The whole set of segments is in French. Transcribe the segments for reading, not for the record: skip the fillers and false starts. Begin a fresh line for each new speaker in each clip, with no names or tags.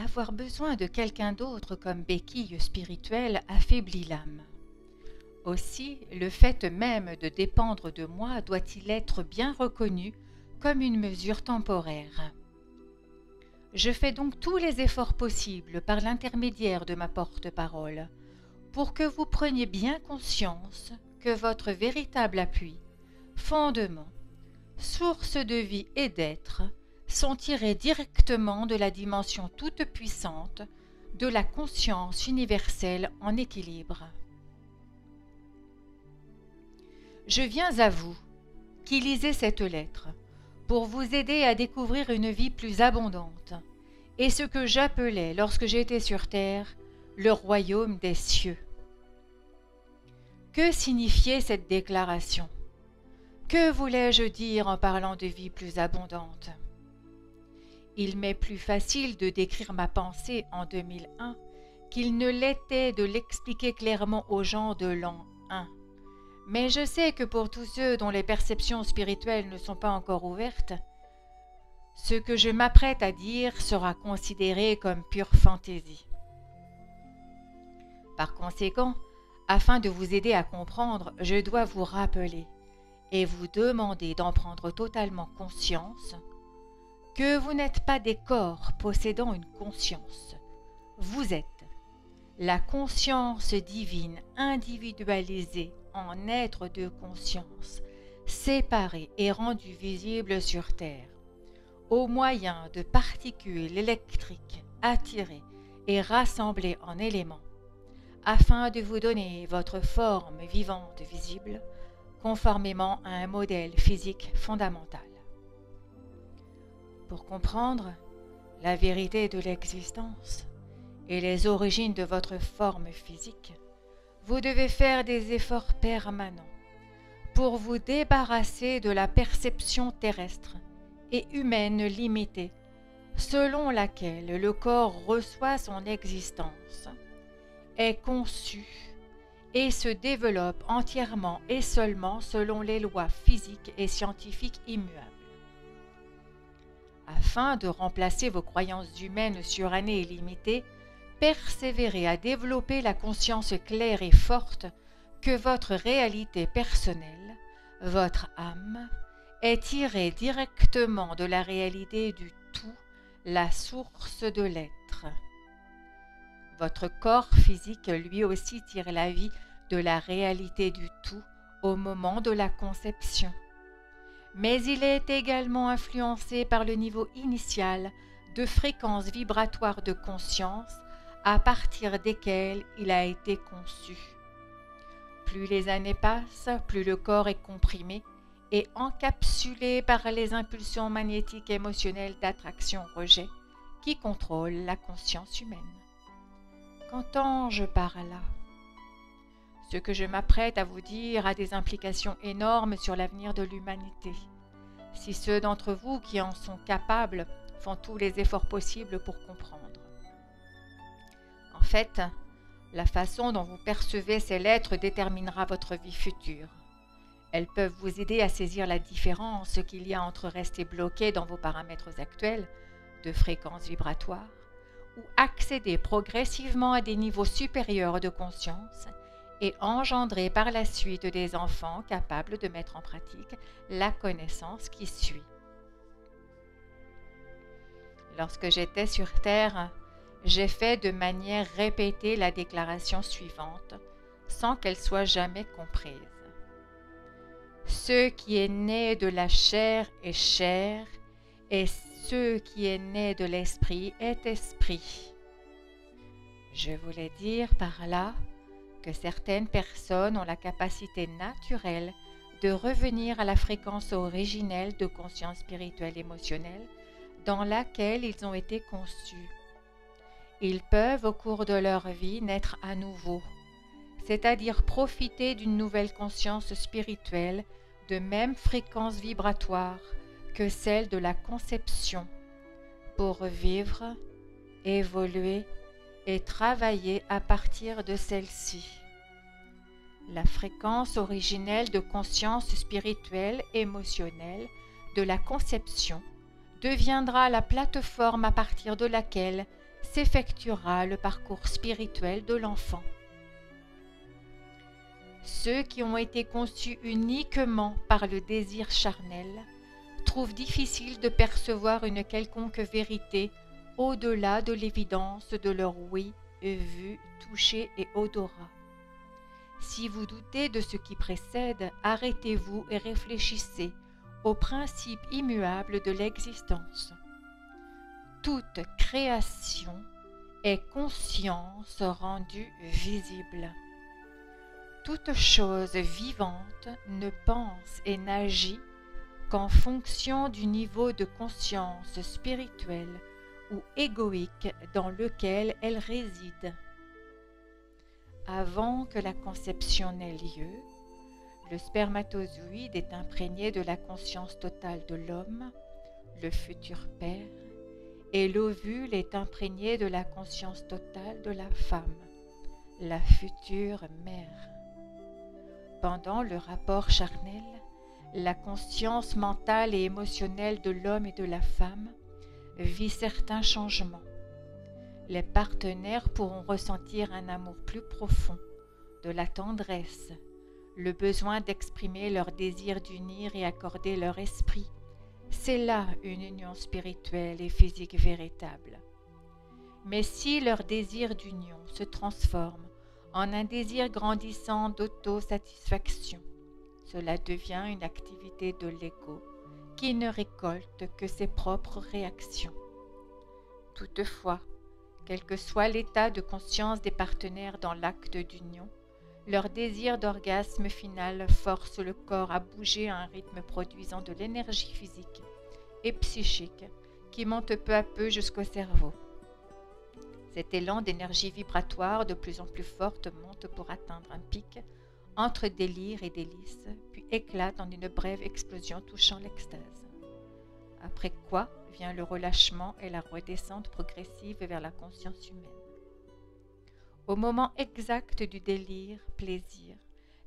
Avoir besoin de quelqu'un d'autre comme béquille spirituelle affaiblit l'âme. Aussi, le fait même de dépendre de moi doit-il être bien reconnu comme une mesure temporaire. Je fais donc tous les efforts possibles par l'intermédiaire de ma porte-parole pour que vous preniez bien conscience que votre véritable appui, fondement, source de vie et d'être, sont tirés directement de la dimension toute-puissante de la conscience universelle en équilibre. Je viens à vous, qui lisez cette lettre, pour vous aider à découvrir une vie plus abondante, et ce que j'appelais, lorsque j'étais sur terre, le royaume des cieux. Que signifiait cette déclaration? Que voulais-je dire en parlant de vie plus abondante? Il m'est plus facile de décrire ma pensée en 2001 qu'il ne l'était de l'expliquer clairement aux gens de l'an 1. Mais je sais que pour tous ceux dont les perceptions spirituelles ne sont pas encore ouvertes, ce que je m'apprête à dire sera considéré comme pure fantaisie. Par conséquent, afin de vous aider à comprendre, je dois vous rappeler et vous demander d'en prendre totalement conscience que vous n'êtes pas des corps possédant une conscience. Vous êtes la conscience divine individualisée en être de conscience, séparée et rendue visible sur Terre, au moyen de particules électriques attirées et rassemblées en éléments, afin de vous donner votre forme vivante visible, conformément à un modèle physique fondamental. Pour comprendre la vérité de l'existence et les origines de votre forme physique, vous devez faire des efforts permanents pour vous débarrasser de la perception terrestre et humaine limitée, selon laquelle le corps reçoit son existence, est conçu et se développe entièrement et seulement selon les lois physiques et scientifiques immuables. Afin de remplacer vos croyances humaines surannées et limitées, persévérez à développer la conscience claire et forte que votre réalité personnelle, votre âme, est tirée directement de la réalité du tout, la source de l'être. Votre corps physique lui aussi tire la vie de la réalité du tout au moment de la conception. Mais il est également influencé par le niveau initial de fréquences vibratoires de conscience à partir desquelles il a été conçu. Plus les années passent, plus le corps est comprimé et encapsulé par les impulsions magnétiques émotionnelles d'attraction-rejet qui contrôlent la conscience humaine. Qu'entends-je par là? Ce que je m'apprête à vous dire a des implications énormes sur l'avenir de l'humanité. Si ceux d'entre vous qui en sont capables font tous les efforts possibles pour comprendre. En fait, la façon dont vous percevez ces lettres déterminera votre vie future. Elles peuvent vous aider à saisir la différence qu'il y a entre rester bloqué dans vos paramètres actuels de fréquence vibratoire ou accéder progressivement à des niveaux supérieurs de conscience et engendrer par la suite des enfants capables de mettre en pratique la connaissance qui suit. Lorsque j'étais sur Terre, j'ai fait de manière répétée la déclaration suivante, sans qu'elle soit jamais comprise. Ce qui est né de la chair est chair, et ce qui est né de l'esprit est esprit. Je voulais dire par là que certaines personnes ont la capacité naturelle de revenir à la fréquence originelle de conscience spirituelle émotionnelle dans laquelle ils ont été conçus. Ils peuvent au cours de leur vie naître à nouveau, c'est-à-dire profiter d'une nouvelle conscience spirituelle de même fréquence vibratoire que celle de la conception, pour vivre, évoluer et travailler à partir de celle-ci. La fréquence originelle de conscience spirituelle émotionnelle de la conception deviendra la plateforme à partir de laquelle s'effectuera le parcours spirituel de l'enfant. Ceux qui ont été conçus uniquement par le désir charnel trouvent difficile de percevoir une quelconque vérité au-delà de l'évidence de leur ouïe, vue, toucher et odorat. Si vous doutez de ce qui précède, arrêtez-vous et réfléchissez au principe immuable de l'existence. Toute création est conscience rendue visible. Toute chose vivante ne pense et n'agit qu'en fonction du niveau de conscience spirituelle ou égoïque dans lequel elle réside. Avant que la conception n'ait lieu, le spermatozoïde est imprégné de la conscience totale de l'homme, le futur père, et l'ovule est imprégné de la conscience totale de la femme, la future mère. Pendant le rapport charnel, la conscience mentale et émotionnelle de l'homme et de la femme vit certains changements. Les partenaires pourront ressentir un amour plus profond, de la tendresse, le besoin d'exprimer leur désir d'unir et accorder leur esprit. C'est là une union spirituelle et physique véritable. Mais si leur désir d'union se transforme en un désir grandissant d'autosatisfaction, cela devient une activité de l'ego qui ne récolte que ses propres réactions. Toutefois, quel que soit l'état de conscience des partenaires dans l'acte d'union, leur désir d'orgasme final force le corps à bouger à un rythme produisant de l'énergie physique et psychique qui monte peu à peu jusqu'au cerveau. Cet élan d'énergie vibratoire de plus en plus forte monte pour atteindre un pic entre délire et délice, puis éclate en une brève explosion touchant l'extase. Après quoi vient le relâchement et la redescente progressive vers la conscience humaine. Au moment exact du délire, plaisir,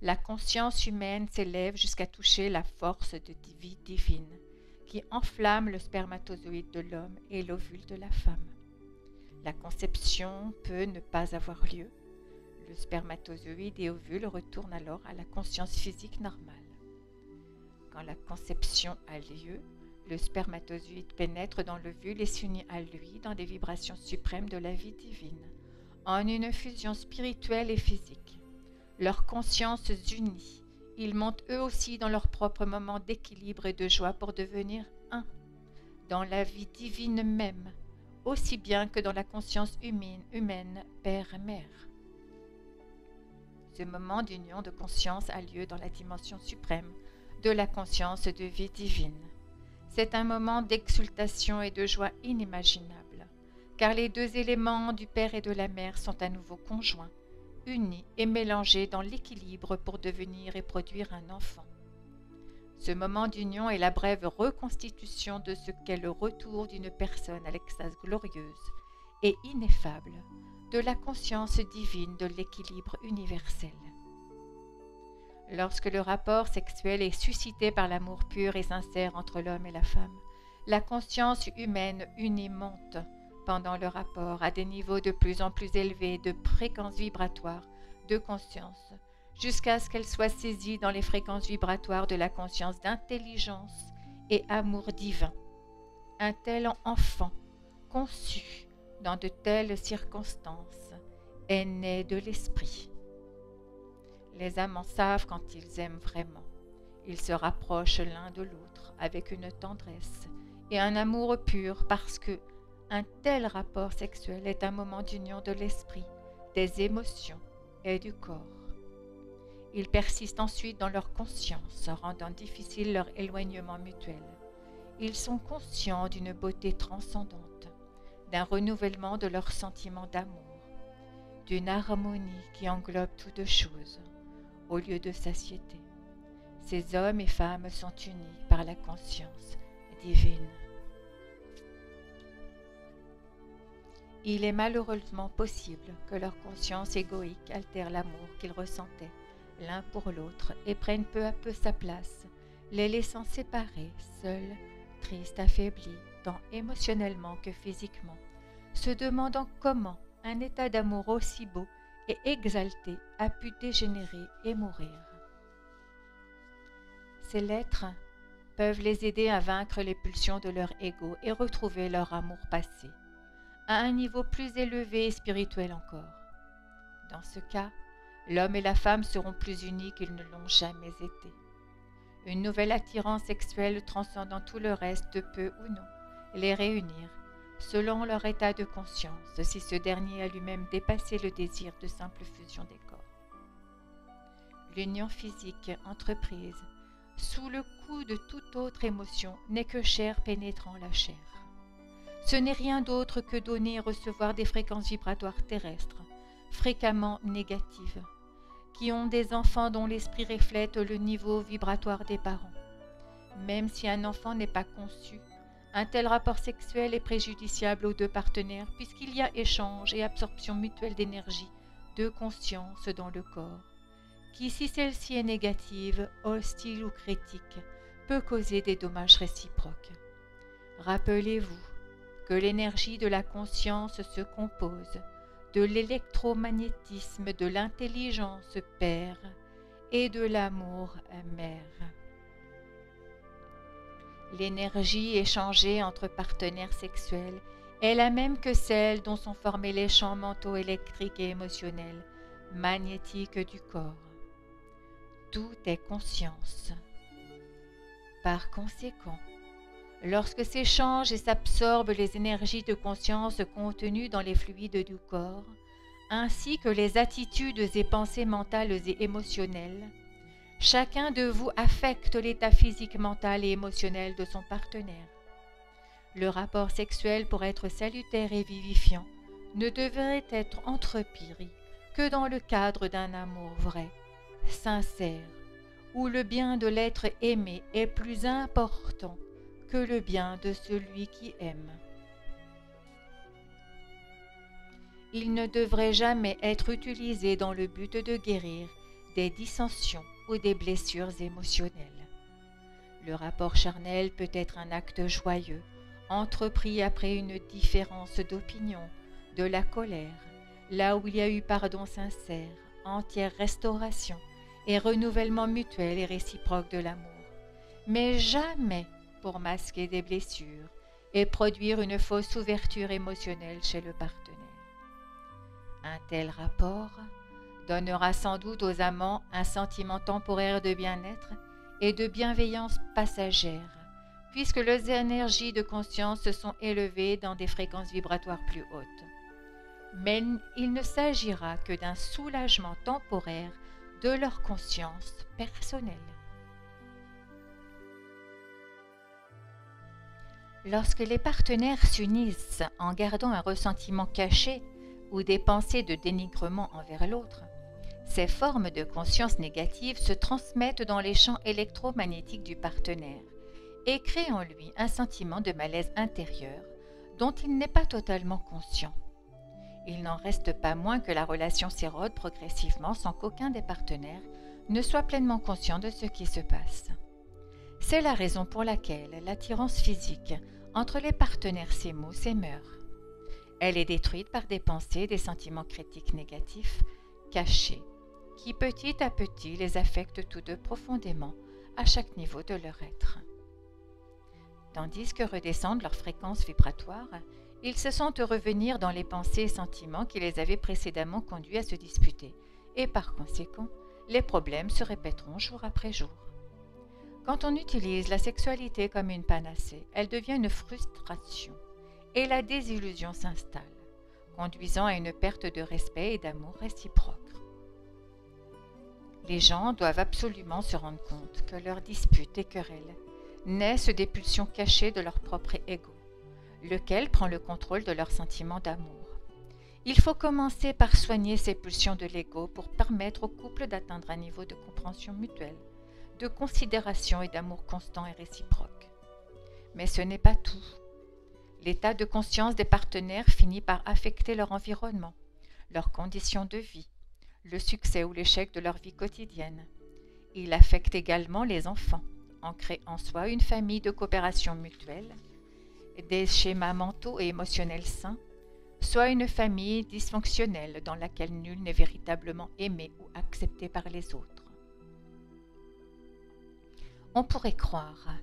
la conscience humaine s'élève jusqu'à toucher la force de vie divine qui enflamme le spermatozoïde de l'homme et l'ovule de la femme. La conception peut ne pas avoir lieu. Le spermatozoïde et ovule retournent alors à la conscience physique normale. Quand la conception a lieu, le spermatozoïde pénètre dans l'ovule et s'unit à lui dans des vibrations suprêmes de la vie divine, en une fusion spirituelle et physique. Leurs consciences unies, ils montent eux aussi dans leur propre moment d'équilibre et de joie pour devenir un, dans la vie divine même, aussi bien que dans la conscience humaine père-mère. Ce moment d'union de conscience a lieu dans la dimension suprême de la conscience de vie divine. C'est un moment d'exultation et de joie inimaginable, car les deux éléments du Père et de la Mère sont à nouveau conjoints, unis et mélangés dans l'équilibre pour devenir et produire un enfant. Ce moment d'union est la brève reconstitution de ce qu'est le retour d'une personne à l'extase glorieuse et ineffable de la conscience divine de l'équilibre universel. Lorsque le rapport sexuel est suscité par l'amour pur et sincère entre l'homme et la femme, la conscience humaine unie monte pendant le rapport à des niveaux de plus en plus élevés de fréquences vibratoires de conscience, jusqu'à ce qu'elle soit saisie dans les fréquences vibratoires de la conscience d'intelligence et amour divin. Un tel enfant, conçu dans de telles circonstances, est né de l'esprit. Les amants savent quand ils aiment vraiment. Ils se rapprochent l'un de l'autre avec une tendresse et un amour pur parce que un tel rapport sexuel est un moment d'union de l'esprit, des émotions et du corps. Ils persistent ensuite dans leur conscience, rendant difficile leur éloignement mutuel. Ils sont conscients d'une beauté transcendante, d'un renouvellement de leurs sentiments d'amour, d'une harmonie qui englobe toutes choses, au lieu de satiété. Ces hommes et femmes sont unis par la conscience divine. Il est malheureusement possible que leur conscience égoïque altère l'amour qu'ils ressentaient l'un pour l'autre et prenne peu à peu sa place, les laissant séparés, seuls, tristes, affaiblis, tant émotionnellement que physiquement, se demandant comment un état d'amour aussi beau et exalté a pu dégénérer et mourir. Ces lettres peuvent les aider à vaincre les pulsions de leur ego et retrouver leur amour passé, à un niveau plus élevé et spirituel encore. Dans ce cas, l'homme et la femme seront plus unis qu'ils ne l'ont jamais été. Une nouvelle attirance sexuelle transcendant tout le reste peut ou non les réunir, selon leur état de conscience, si ce dernier a lui-même dépassé le désir de simple fusion des corps. L'union physique entreprise sous le coup de toute autre émotion n'est que chair pénétrant la chair. Ce n'est rien d'autre que donner et recevoir des fréquences vibratoires terrestres, fréquemment négatives, qui ont des enfants dont l'esprit reflète le niveau vibratoire des parents. Même si un enfant n'est pas conçu, un tel rapport sexuel est préjudiciable aux deux partenaires puisqu'il y a échange et absorption mutuelle d'énergie, de conscience dans le corps, qui, si celle-ci est négative, hostile ou critique, peut causer des dommages réciproques. Rappelez-vous que l'énergie de la conscience se compose de l'électromagnétisme de l'intelligence père et de l'amour mère. L'énergie échangée entre partenaires sexuels est la même que celle dont sont formés les champs mentaux électriques et émotionnels, magnétiques du corps. Tout est conscience. Par conséquent, lorsque s'échangent et s'absorbent les énergies de conscience contenues dans les fluides du corps, ainsi que les attitudes et pensées mentales et émotionnelles, chacun de vous affecte l'état physique, mental et émotionnel de son partenaire. Le rapport sexuel, pour être salutaire et vivifiant, ne devrait être entrepris que dans le cadre d'un amour vrai, sincère, où le bien de l'être aimé est plus important que le bien de celui qui aime. Il ne devrait jamais être utilisé dans le but de guérir des dissensions ou des blessures émotionnelles. Le rapport charnel peut être un acte joyeux, entrepris après une différence d'opinion, de la colère, là où il y a eu pardon sincère, entière restauration et renouvellement mutuel et réciproque de l'amour, mais jamais pour masquer des blessures et produire une fausse ouverture émotionnelle chez le partenaire. Un tel rapport donnera sans doute aux amants un sentiment temporaire de bien-être et de bienveillance passagère, puisque leurs énergies de conscience se sont élevées dans des fréquences vibratoires plus hautes. Mais il ne s'agira que d'un soulagement temporaire de leur conscience personnelle. Lorsque les partenaires s'unissent en gardant un ressentiment caché ou des pensées de dénigrement envers l'autre, ces formes de conscience négative se transmettent dans les champs électromagnétiques du partenaire et créent en lui un sentiment de malaise intérieur dont il n'est pas totalement conscient. Il n'en reste pas moins que la relation s'érode progressivement sans qu'aucun des partenaires ne soit pleinement conscient de ce qui se passe. C'est la raison pour laquelle l'attirance physique entre les partenaires s'émeut, s'émeurt. Elle est détruite par des pensées, des sentiments critiques négatifs, cachés, qui petit à petit les affectent tous deux profondément à chaque niveau de leur être. Tandis que redescendent leurs fréquences vibratoires, ils se sentent revenir dans les pensées et sentiments qui les avaient précédemment conduits à se disputer, et par conséquent, les problèmes se répéteront jour après jour. Quand on utilise la sexualité comme une panacée, elle devient une frustration, et la désillusion s'installe, conduisant à une perte de respect et d'amour réciproque. Les gens doivent absolument se rendre compte que leurs disputes et querelles naissent des pulsions cachées de leur propre ego, lequel prend le contrôle de leurs sentiments d'amour. Il faut commencer par soigner ces pulsions de l'ego pour permettre au couple d'atteindre un niveau de compréhension mutuelle, de considération et d'amour constant et réciproque. Mais ce n'est pas tout. L'état de conscience des partenaires finit par affecter leur environnement, leurs conditions de vie, le succès ou l'échec de leur vie quotidienne. Il affecte également les enfants, en créant en soi une famille de coopération mutuelle, des schémas mentaux et émotionnels sains, soit une famille dysfonctionnelle dans laquelle nul n'est véritablement aimé ou accepté par les autres. On pourrait croire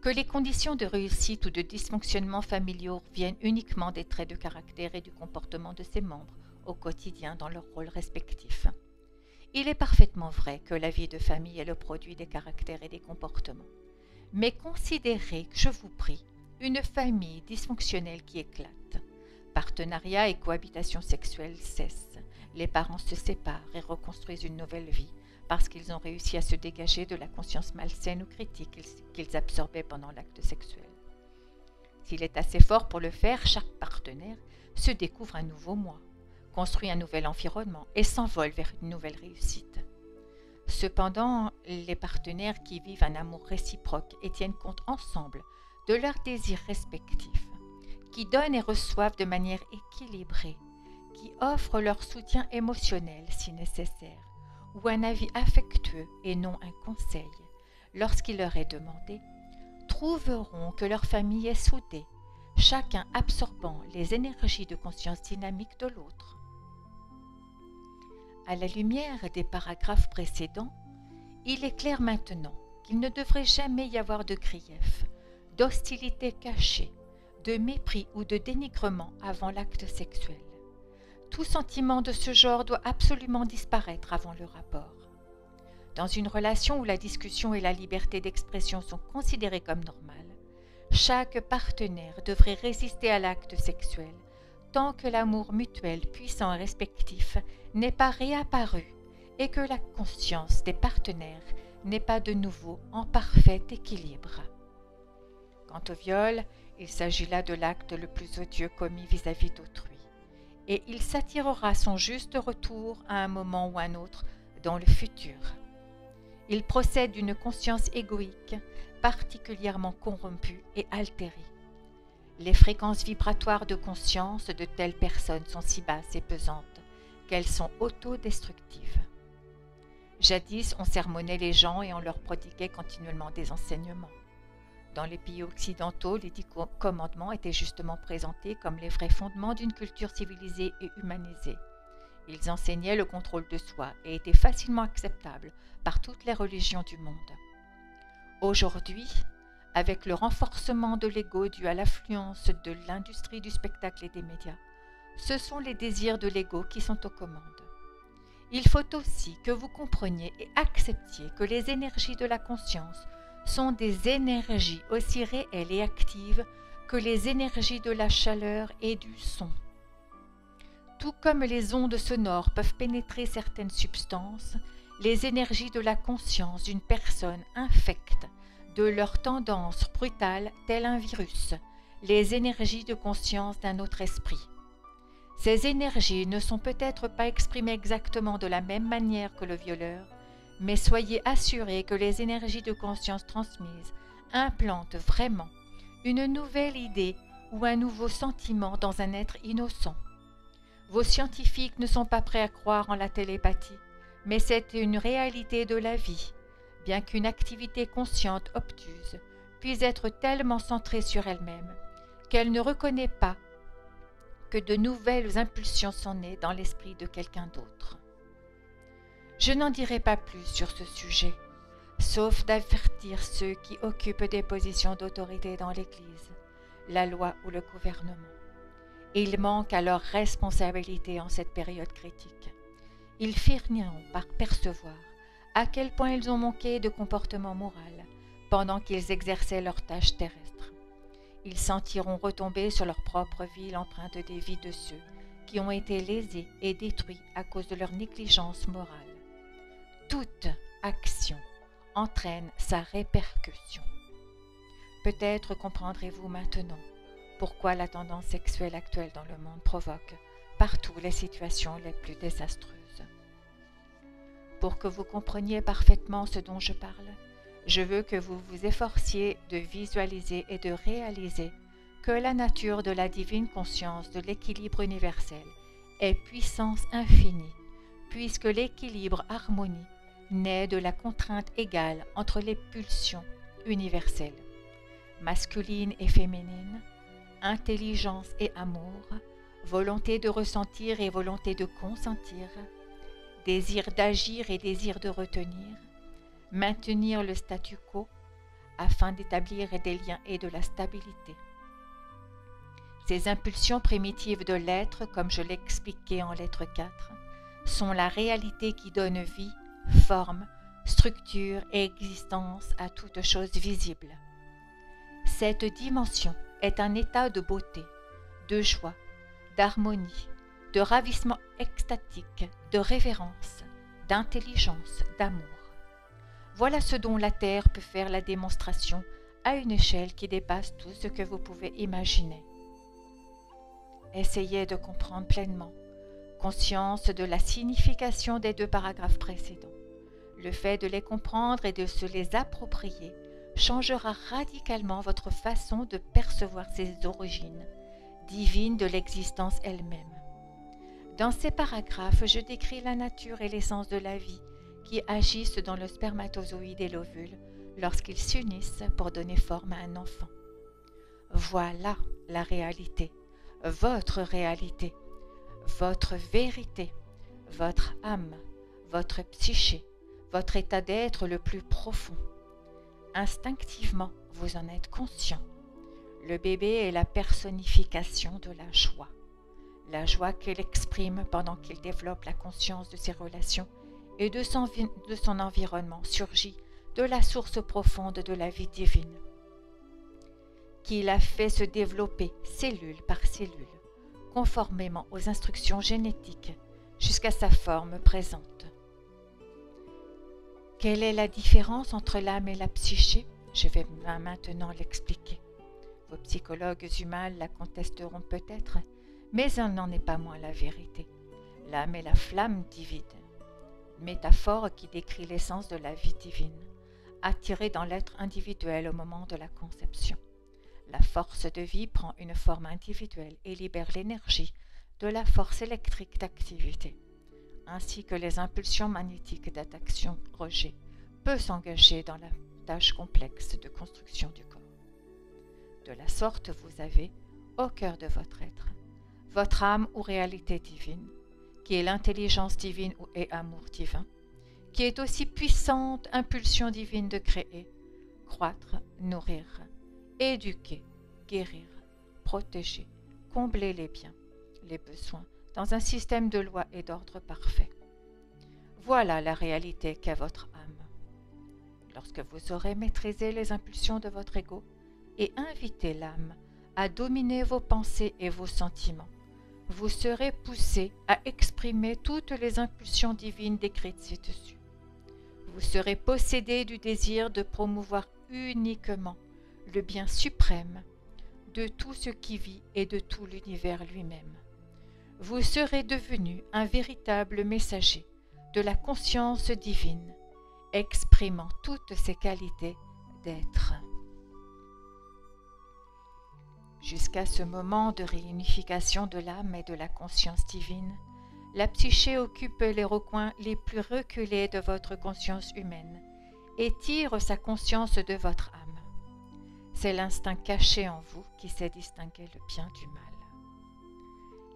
que les conditions de réussite ou de dysfonctionnement familiaux viennent uniquement des traits de caractère et du comportement de ses membres au quotidien dans leurs rôles respectifs. Il est parfaitement vrai que la vie de famille est le produit des caractères et des comportements. Mais considérez, je vous prie, une famille dysfonctionnelle qui éclate. Partenariat et cohabitation sexuelle cessent. Les parents se séparent et reconstruisent une nouvelle vie parce qu'ils ont réussi à se dégager de la conscience malsaine ou critique qu'ils absorbaient pendant l'acte sexuel. S'il est assez fort pour le faire, chaque partenaire se découvre un nouveau moi, construit un nouvel environnement et s'envole vers une nouvelle réussite. Cependant, les partenaires qui vivent un amour réciproque et tiennent compte ensemble de leurs désirs respectifs, qui donnent et reçoivent de manière équilibrée, qui offrent leur soutien émotionnel si nécessaire, ou un avis affectueux et non un conseil, lorsqu'il leur est demandé, trouveront que leur famille est soudée, chacun absorbant les énergies de conscience dynamique de l'autre. À la lumière des paragraphes précédents, il est clair maintenant qu'il ne devrait jamais y avoir de grief, d'hostilité cachée, de mépris ou de dénigrement avant l'acte sexuel. Tout sentiment de ce genre doit absolument disparaître avant le rapport. Dans une relation où la discussion et la liberté d'expression sont considérées comme normales, chaque partenaire devrait résister à l'acte sexuel tant que l'amour mutuel puissant et respectif n'est pas réapparu et que la conscience des partenaires n'est pas de nouveau en parfait équilibre. Quant au viol, il s'agit là de l'acte le plus odieux commis vis-à-vis d'autrui, et il s'attirera son juste retour à un moment ou un autre dans le futur. Il procède d'une conscience égoïque, particulièrement corrompue et altérée. Les fréquences vibratoires de conscience de telles personnes sont si basses et pesantes qu'elles sont autodestructives. Jadis, on sermonnait les gens et on leur prodiguait continuellement des enseignements. Dans les pays occidentaux, les 10 commandements étaient justement présentés comme les vrais fondements d'une culture civilisée et humanisée. Ils enseignaient le contrôle de soi et étaient facilement acceptables par toutes les religions du monde. Aujourd'hui, avec le renforcement de l'ego dû à l'affluence de l'industrie du spectacle et des médias, ce sont les désirs de l'ego qui sont aux commandes. Il faut aussi que vous compreniez et acceptiez que les énergies de la conscience sont des énergies aussi réelles et actives que les énergies de la chaleur et du son. Tout comme les ondes sonores peuvent pénétrer certaines substances, les énergies de la conscience d'une personne infectent de leur tendance brutale tel un virus, les énergies de conscience d'un autre esprit. Ces énergies ne sont peut-être pas exprimées exactement de la même manière que le violeur, mais soyez assurés que les énergies de conscience transmises implantent vraiment une nouvelle idée ou un nouveau sentiment dans un être innocent. Vos scientifiques ne sont pas prêts à croire en la télépathie, mais c'est une réalité de la vie, bien qu'une activité consciente obtuse puisse être tellement centrée sur elle-même qu'elle ne reconnaît pas que de nouvelles impulsions sont nées dans l'esprit de quelqu'un d'autre. Je n'en dirai pas plus sur ce sujet, sauf d'avertir ceux qui occupent des positions d'autorité dans l'Église, la loi ou le gouvernement. Ils manquent à leur responsabilité en cette période critique. Ils finiront par percevoir à quel point ils ont manqué de comportement moral pendant qu'ils exerçaient leurs tâches terrestres. Ils sentiront retomber sur leur propre vie l'empreinte des vies de ceux qui ont été lésés et détruits à cause de leur négligence morale. Toute action entraîne sa répercussion. Peut-être comprendrez-vous maintenant pourquoi la tendance sexuelle actuelle dans le monde provoque partout les situations les plus désastreuses. Pour que vous compreniez parfaitement ce dont je parle, je veux que vous vous efforciez de visualiser et de réaliser que la nature de la divine conscience de l'équilibre universel est puissance infinie, puisque l'équilibre harmonie naît de la contrainte égale entre les pulsions universelles, masculines et féminines, intelligence et amour, volonté de ressentir et volonté de consentir, désir d'agir et désir de retenir, maintenir le statu quo afin d'établir des liens et de la stabilité. Ces impulsions primitives de l'être, comme je l'ai expliqué en lettre 4, sont la réalité qui donne vie, forme, structure et existence à toute chose visible. Cette dimension est un état de beauté, de joie, d'harmonie, de ravissement extatique, de révérence, d'intelligence, d'amour. Voilà ce dont la Terre peut faire la démonstration à une échelle qui dépasse tout ce que vous pouvez imaginer. Essayez de comprendre pleinement, conscience de la signification des 2 paragraphes précédents. Le fait de les comprendre et de se les approprier changera radicalement votre façon de percevoir ces origines divines de l'existence elle-même. Dans ces paragraphes, je décris la nature et l'essence de la vie qui agissent dans le spermatozoïde et l'ovule lorsqu'ils s'unissent pour donner forme à un enfant. Voilà la réalité, votre réalité, votre vérité, votre âme, votre psyché, votre état d'être le plus profond. Instinctivement, vous en êtes conscient. Le bébé est la personnification de la joie qu'il exprime pendant qu'il développe la conscience de ses relations et de son environnement surgit de la source profonde de la vie divine, qui l'a fait se développer cellule par cellule, conformément aux instructions génétiques, jusqu'à sa forme présente. Quelle est la différence entre l'âme et la psyché? Je vais maintenant l'expliquer. Vos psychologues humains la contesteront peut-être, mais elle n'en est pas moins la vérité. L'âme est la flamme divine, métaphore qui décrit l'essence de la vie divine, attirée dans l'être individuel au moment de la conception. La force de vie prend une forme individuelle et libère l'énergie de la force électrique d'activité, ainsi que les impulsions magnétiques d'attraction-rejet, peut s'engager dans la tâche complexe de construction du corps. De la sorte, vous avez, au cœur de votre être, votre âme ou réalité divine, qui est l'intelligence divine et amour divin, qui est aussi puissante impulsion divine de créer, croître, nourrir, éduquer, guérir, protéger, combler les biens, les besoins, dans un système de loi et d'ordre parfait. Voilà la réalité qu'est votre âme. Lorsque vous aurez maîtrisé les impulsions de votre ego et invité l'âme à dominer vos pensées et vos sentiments, vous serez poussé à exprimer toutes les impulsions divines décrites ci-dessus. Vous serez possédé du désir de promouvoir uniquement le bien suprême de tout ce qui vit et de tout l'univers lui-même. Vous serez devenu un véritable messager de la conscience divine, exprimant toutes ses qualités d'être. Jusqu'à ce moment de réunification de l'âme et de la conscience divine, la psyché occupe les recoins les plus reculés de votre conscience humaine et tire sa conscience de votre âme. C'est l'instinct caché en vous qui sait distinguer le bien du mal.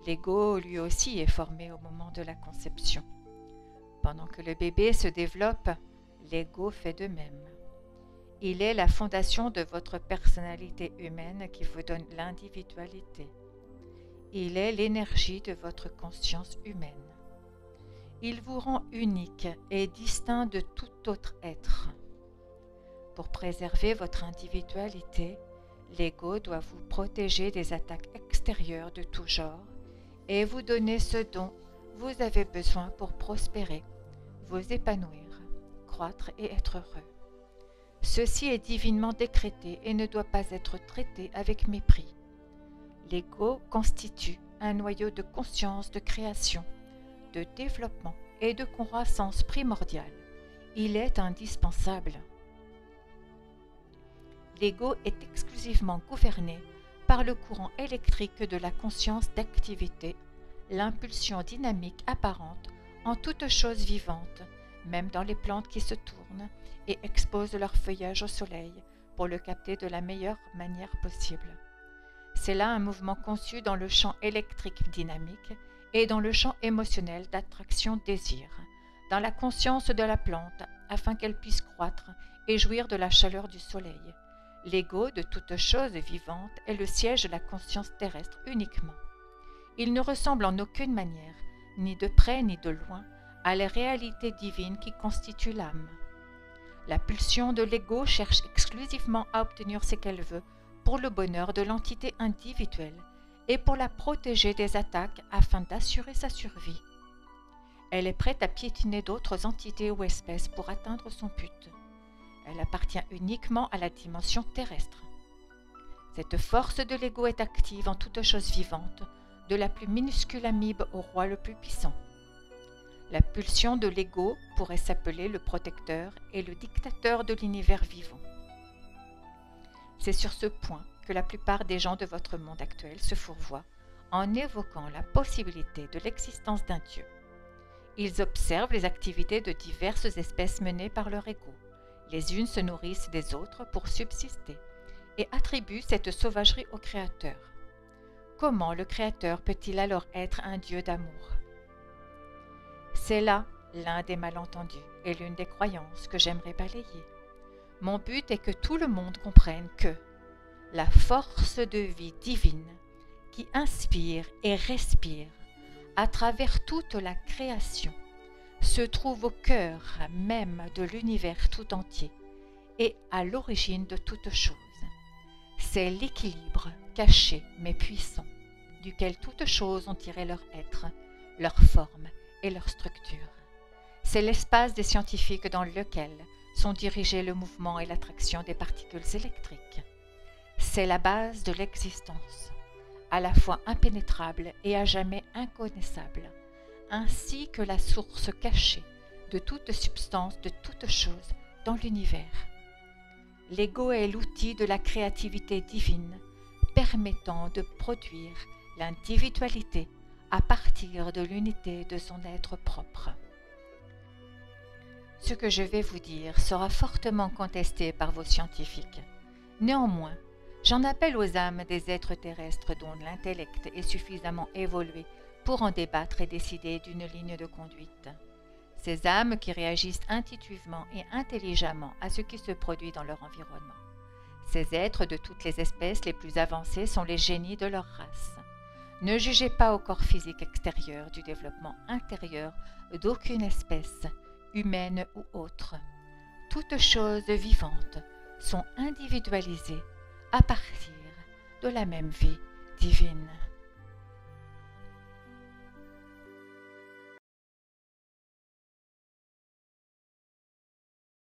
L'ego, lui aussi, est formé au moment de la conception. Pendant que le bébé se développe, l'ego fait de même. Il est la fondation de votre personnalité humaine qui vous donne l'individualité. Il est l'énergie de votre conscience humaine. Il vous rend unique et distinct de tout autre être. Pour préserver votre individualité, l'ego doit vous protéger des attaques extérieures de tout genre et vous donner ce dont vous avez besoin pour prospérer, vous épanouir, croître et être heureux. Ceci est divinement décrété et ne doit pas être traité avec mépris. L'ego constitue un noyau de conscience, de création, de développement et de croissance primordiale. Il est indispensable. L'ego est exclusivement gouverné par le courant électrique de la conscience d'activité, l'impulsion dynamique apparente en toute chose vivante, même dans les plantes qui se tournent et exposent leur feuillage au soleil pour le capter de la meilleure manière possible. C'est là un mouvement conçu dans le champ électrique dynamique et dans le champ émotionnel d'attraction-désir, dans la conscience de la plante, afin qu'elle puisse croître et jouir de la chaleur du soleil. L'ego de toute chose vivante est le siège de la conscience terrestre uniquement. Il ne ressemble en aucune manière, ni de près ni de loin, à la réalité divine qui constitue l'âme. La pulsion de l'ego cherche exclusivement à obtenir ce qu'elle veut pour le bonheur de l'entité individuelle et pour la protéger des attaques afin d'assurer sa survie. Elle est prête à piétiner d'autres entités ou espèces pour atteindre son but. Elle appartient uniquement à la dimension terrestre. Cette force de l'ego est active en toute chose vivante, de la plus minuscule amibe au roi le plus puissant. La pulsion de l'ego pourrait s'appeler le protecteur et le dictateur de l'univers vivant. C'est sur ce point que la plupart des gens de votre monde actuel se fourvoient en évoquant la possibilité de l'existence d'un Dieu. Ils observent les activités de diverses espèces menées par leur ego. Les unes se nourrissent des autres pour subsister et attribuent cette sauvagerie au Créateur. Comment le Créateur peut-il alors être un Dieu d'amour ? C'est là l'un des malentendus et l'une des croyances que j'aimerais balayer. Mon but est que tout le monde comprenne que la force de vie divine qui inspire et respire à travers toute la création se trouve au cœur même de l'univers tout entier et à l'origine de toute chose. C'est l'équilibre caché mais puissant, duquel toutes choses ont tiré leur être, leur forme et leur structure. C'est l'espace des scientifiques dans lequel sont dirigés le mouvement et l'attraction des particules électriques. C'est la base de l'existence, à la fois impénétrable et à jamais inconnaissable, ainsi que la source cachée de toute substance, de toute chose dans l'univers. L'ego est l'outil de la créativité divine, permettant de produire l'individualité à partir de l'unité de son être propre. Ce que je vais vous dire sera fortement contesté par vos scientifiques. Néanmoins, j'en appelle aux âmes des êtres terrestres dont l'intellect est suffisamment évolué pour en débattre et décider d'une ligne de conduite. Ces âmes qui réagissent intuitivement et intelligemment à ce qui se produit dans leur environnement. Ces êtres de toutes les espèces les plus avancées sont les génies de leur race. Ne jugez pas au corps physique extérieur du développement intérieur d'aucune espèce, humaine ou autre. Toutes choses vivantes sont individualisées à partir de la même vie divine.